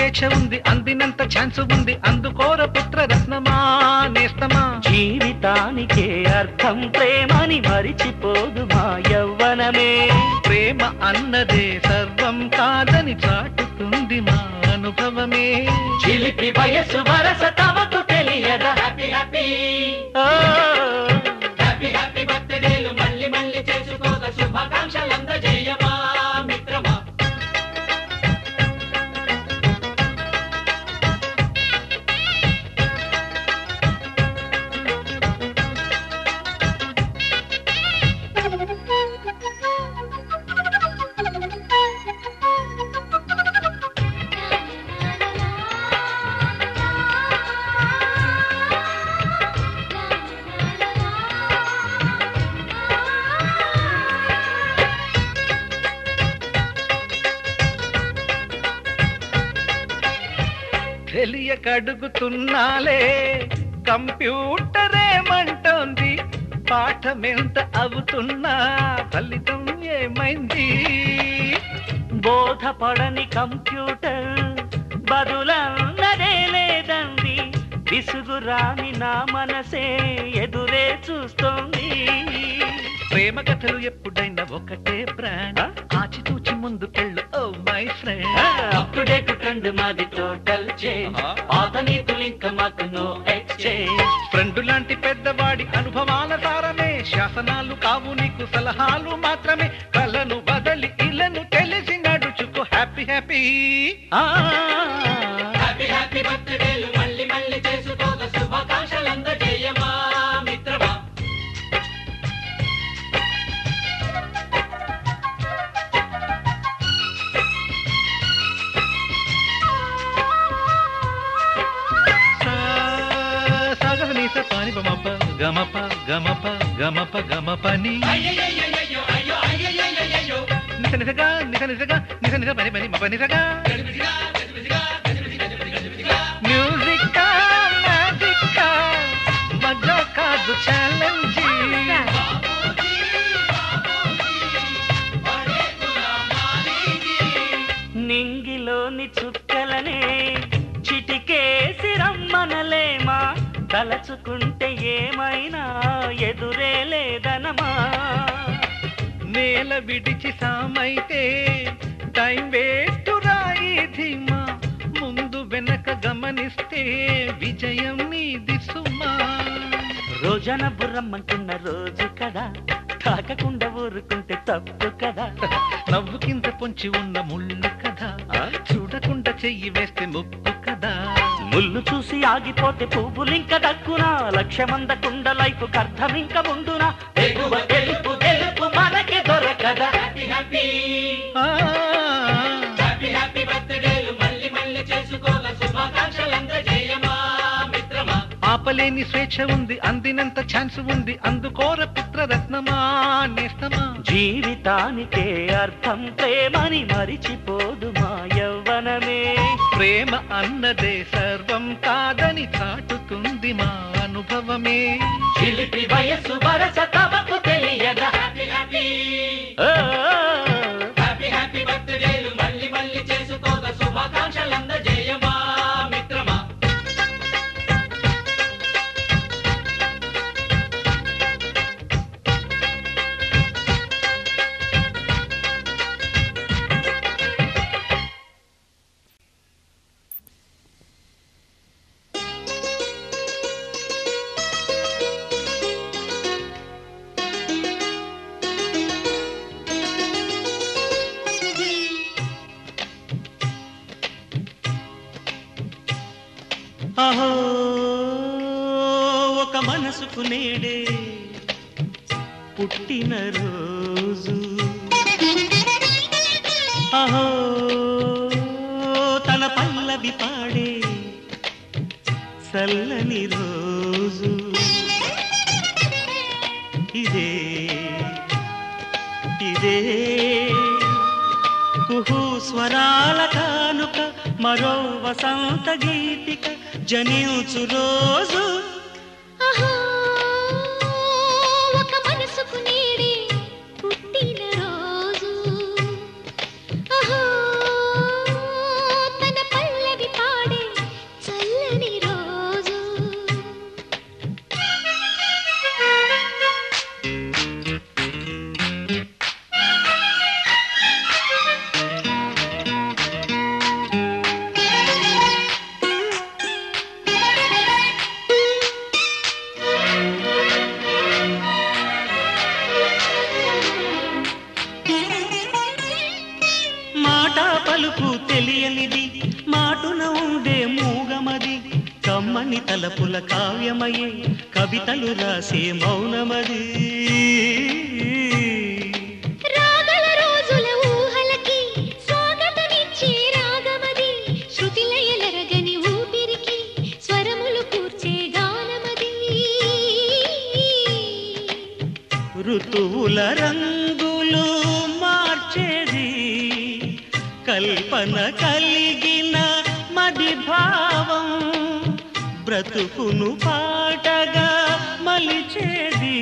స్వేచ్ఛ ఉంది, అందినంత ఛాన్స్ ఉంది, అందుకోర పుత్ర రత్నమా నేస్తమా. జీవితానికే అర్థం ప్రేమని మరిచిపోదు మా యవ్వనమే. ప్రేమ అన్నదే సర్వం కాదని చాటుతుంది మా అనుభవమే. చిలిపి వయసు వరస తమకు తెలియదా. హ్యాపీ హ్యాపీ హ్యాపీ హ్యాపీ బర్త్డేలు మళ్ళీ మళ్ళీ చేసుకోక శుభాకాంక్షలందజేయమా మిత్రమా. తెలియకడుగుతున్నాలే కంప్యూటరేమంటోంది, పాఠమెంత అవుతున్నా ఫలితం ఏమైంది. బోధపడని కంప్యూటర్ బదులన్నదే లేదండి, విసుగురాని నా మనసే ఎదురే చూస్తోంది. ప్రేమ కథలు ఎప్పుడైనా ఒకటే బ్రాండ్, ఆచితూచి ముందుకెళ్ళు oh my friend. Up to date trend మాది టోటల్ చేంజ్, పాత నీతులు ఇంకా మాకు నో ఎక్స్చేంజ్. ఫ్రెండ్ లాంటి పెద్దవాడి అనుభవాల సారమే, శాసనాలు కావు నీకు సలహాలు మాత్రమే. కలను బదలి ఇలను తెలిసి నడుచుకో హ్యాపీ హ్యాపీ హ్యాపీ హ్యాపీ బర్త్డేలు మళ్ళీ మళ్ళీ చేసుకోక శుభాకాంక్షలందజేయమా మిత్రమా. పాని బమప గమప గమప గమప గమపని నిస నిసగా నిస నిసగా నిస నిస పని పని మప నిసగా. మ్యూజిక్ మ్యాజిక్ మజా కాదు ఛాలెంజ్. నింగిలోని చుక్కలనే చిటికేసి రమ్మనలేమా, తలచుకుంటే ఏమైనా ఎదురే లేదనమా. నేల విడిచి సామైతే టైం వేస్ట్ రాయి ధీమా, ముందు వెనక గమనిస్తే విజయం నీది సుమా. రోజన బుర్రమ్మంటున్న రోజు కదా, తాకకుండా ఊరుకుంటే తప్పు కదా. నవ్వు కింద పొంచి ఉన్న ముళ్ళు కదా, చూడకుండా చెయ్యి వేస్తే ముప్పు కదా. ముళ్ళు చూసి ఆగిపోతే పువ్వులింక దక్కునా, లక్ష్యమందకుండా లైఫ్ అర్థం ఇంక ఉండునా. ఎగువ గెలుపు గెలుపు మనకి దొరకదా. హ్యాపీ హ్యాపీ హ్యాపీ హ్యాపీ బర్త్డేలు మళ్ళీ మళ్ళీ చేసుకోక శుభాకాంక్షలందజేయమా మిత్రమా. ఆపలేని స్వేచ్ఛ ఉంది, అందినంత ఛాన్స్ ఉంది, అందుకోర పుత్ర రత్నమా నేస్తమా. జీవితానికే అర్థం ప్రేమని మరిచిపోదు మా యవ్వనమే. ప్రేమ అన్నదే సర్వం కాదని చాటుతుంది మా అనుభవమే. చిలిపి వయసు వరస తమకు తెలియదా. హ్యాపీ హ్యాపీ హ్యాపీ హ్యాపీ బర్త్డేలు మళ్ళీ మళ్ళీ చేసుకోక శుభాకాంక్షలందజేయమా మిత్రమా. అహో ఒక మనసుకు నేడే పుట్టిన రోజు, అహో తన పల్లవి పాడే చల్లని రోజు. ఇదే ఇదే కుహు స్వరాల కానుక, మరో వసంత గీతిక జనించు రోజు. ఒక మనసుకు నేడే పుట్టిన రోజు, తన పల్లవి కమ్మని తలపుల కావ్యమయే కవితలు రాసే మౌనమది రాగల రోజుల ఊహలకి స్వాగతమిచ్చే రాగమది శృతిలయలరగని ఊపిరికి స్వరములు కూర్చే గానమది ఋతువుల రంగులు మార్చేది కల్పన కలిగిన మది భావం బ్రతుకును పాటగా మలిచేది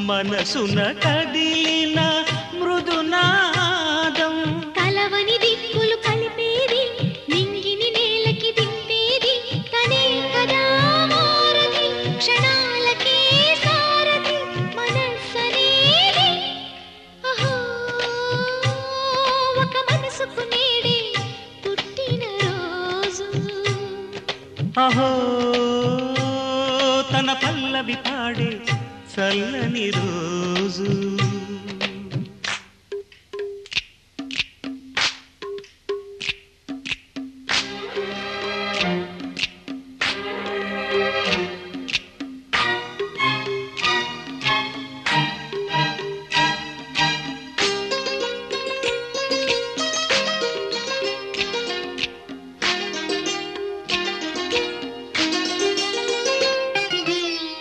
మనసున కదిలిన మృదునాదం కలవని దిక్కులు కలిపేది నింగిని నేలకి దింపేది తనే కదా మారది క్షణాలకే సారది మనస్సనేది అహో ఒక మనసుకు నేడే పుట్టిన రోజు అహో తన పల్లవి పాడే చల్లని రోజు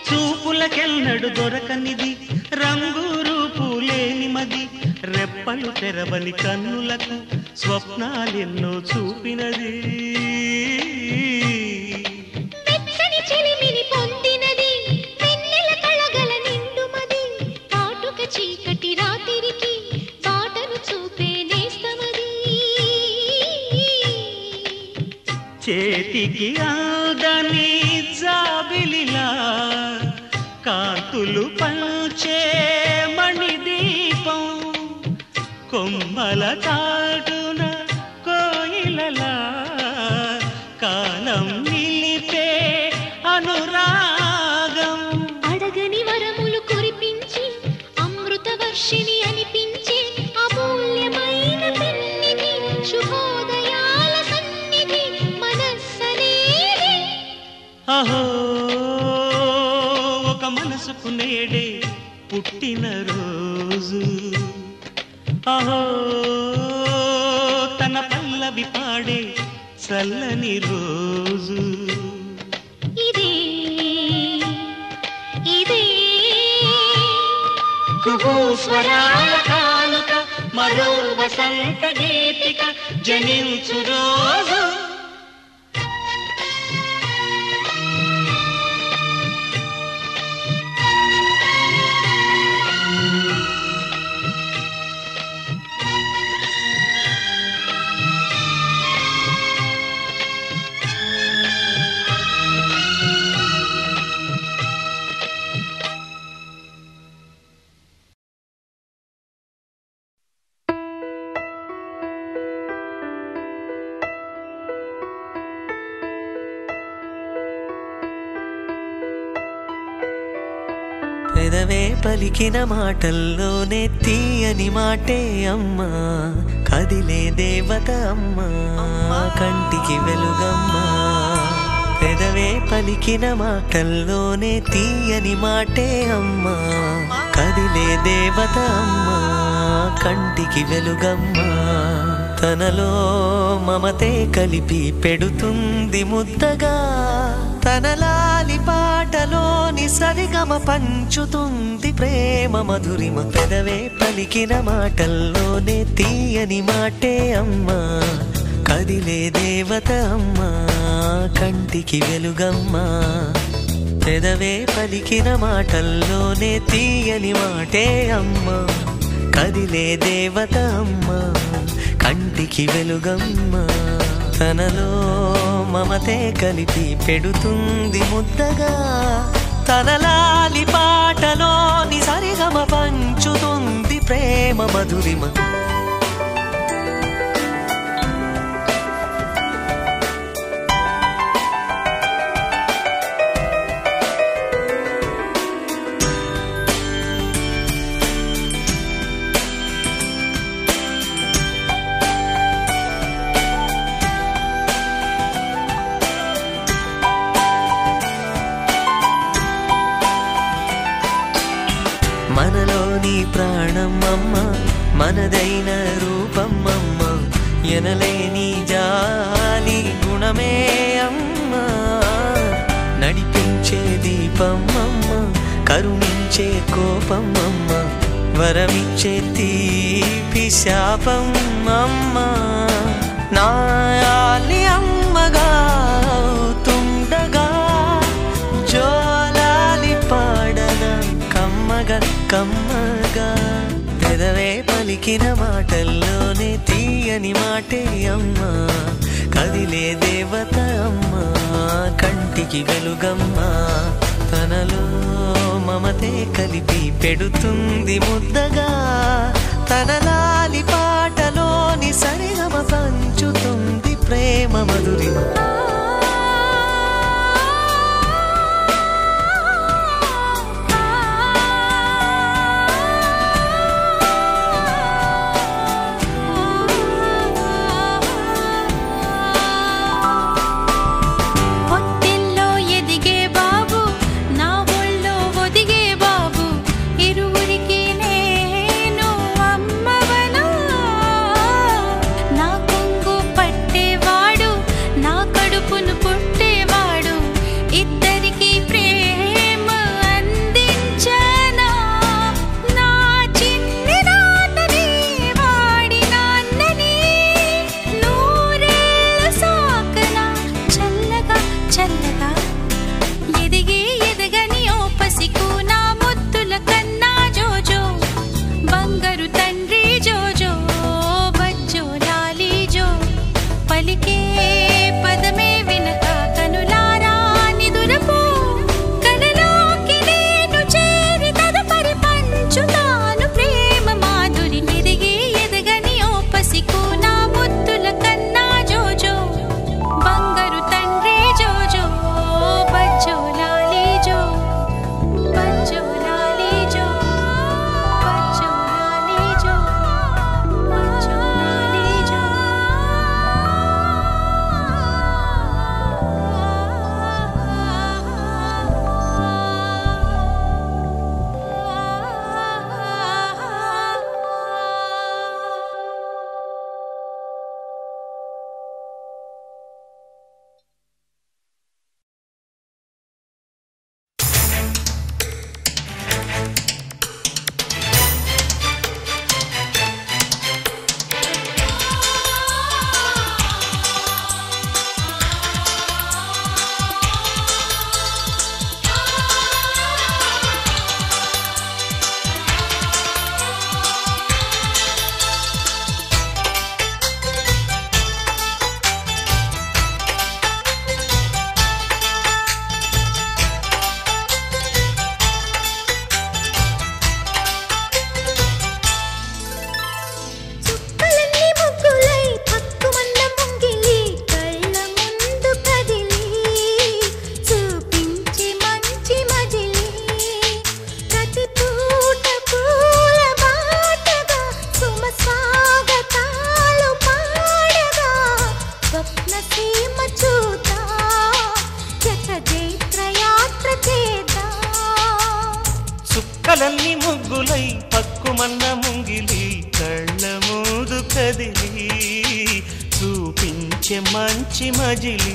చూపులకెన్నడు దొరకనిది రంగు రూపు లేని మది రెప్పలు తెరవని కన్నులకు స్వప్నాలెన్నో చూపినది మెచ్చని చెలిమిని పొందినది వెన్నెల కళగల నిండుమది కాటుక చీకటి రాత్రికి బాటను చూపే నేస్తమది చేతికి ఆదని జాబిలిలా కాంతులు పంచే మణిదీపం కొమ్మల చాటున కోయిలలా కాలం నిలిపే అనురాగం అడగని వరములు కురిపించి అమృత వర్షిణి అనిపించే అమూల్యమైన పెన్నిధి శుభోదయాల సన్నిధి మనస్సనేది అహో ఒక మనసుకు నేడే పుట్టిన రోజు అహో తన పల్లవి పాడే చల్లని రోజు ఇదే ఇదే కుహూ స్వరాల కానుక మరో వసంత గీతిక జనించు రోజు పెదవే పలికిన మాటల్లోనే తీయని మాటే అమ్మా కదిలే దేవత అమ్మా కంటికి వెలుగమ్మా పెదవే పలికిన మాటల్లోనే తీయని మాటే అమ్మా కదిలే దేవత అమ్మా కంటికి వెలుగమ్మా తనలో మమతే కలిపి పెడుతుంది ముద్దగా తన లాలి పాటలోని సరిగమ పంచుతుంది ప్రేమ మధురిమ పెదవే పలికిన మాటల్లోనే తీయని మాటే అమ్మా కదిలే దేవత అమ్మా కంటికి వెలుగమ్మా పెదవే పలికిన మాటల్లోనే తీయని మాటే అమ్మా కదిలే దేవత అమ్మా కంటికి వెలుగమ్మా తనలో మమతే కలిపి పెడుతుంది ముద్దగా తన లాలి పాటలోని సరిగమ పంచుతుంది ప్రేమ మధురిమ నీ ప్రాణం అమ్మ మనదైన రూపం అమ్మ ఎనలేని జాలి గుణమే అమ్మ నడిపించే దీపం అమ్మ కరుణించే కోపం అమ్మ వరమిచ్చే తీపి శాపం అమ్మ నాయాలి అమ్మగా తుండగా జోలాలి పాడన కమ్మగా కమ్మగా పెదవే పలికిన మాటల్లోనే తీయని మాటే అమ్మ కదిలే దేవత అమ్మ కంటికి వెలుగమ్మ తనలో మమతే కలిపి పెడుతుంది ముద్దగా తన లాలి పాటలోని సరిగమ పంచుతుంది ప్రేమ మధురిమ కలల్ని ముగ్గులై పక్కుమన్న ముంగిలి కళ్ళ మూదు కదిలి చూపించే మంచి మజిలి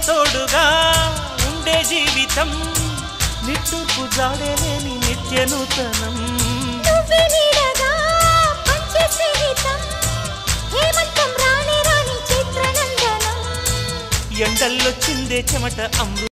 తోడుగా ఉండే జీవితం నిట్టూర్పు జాడలేని నిత్య నూతనం ఎండల్లో చిందే చెమట అమృత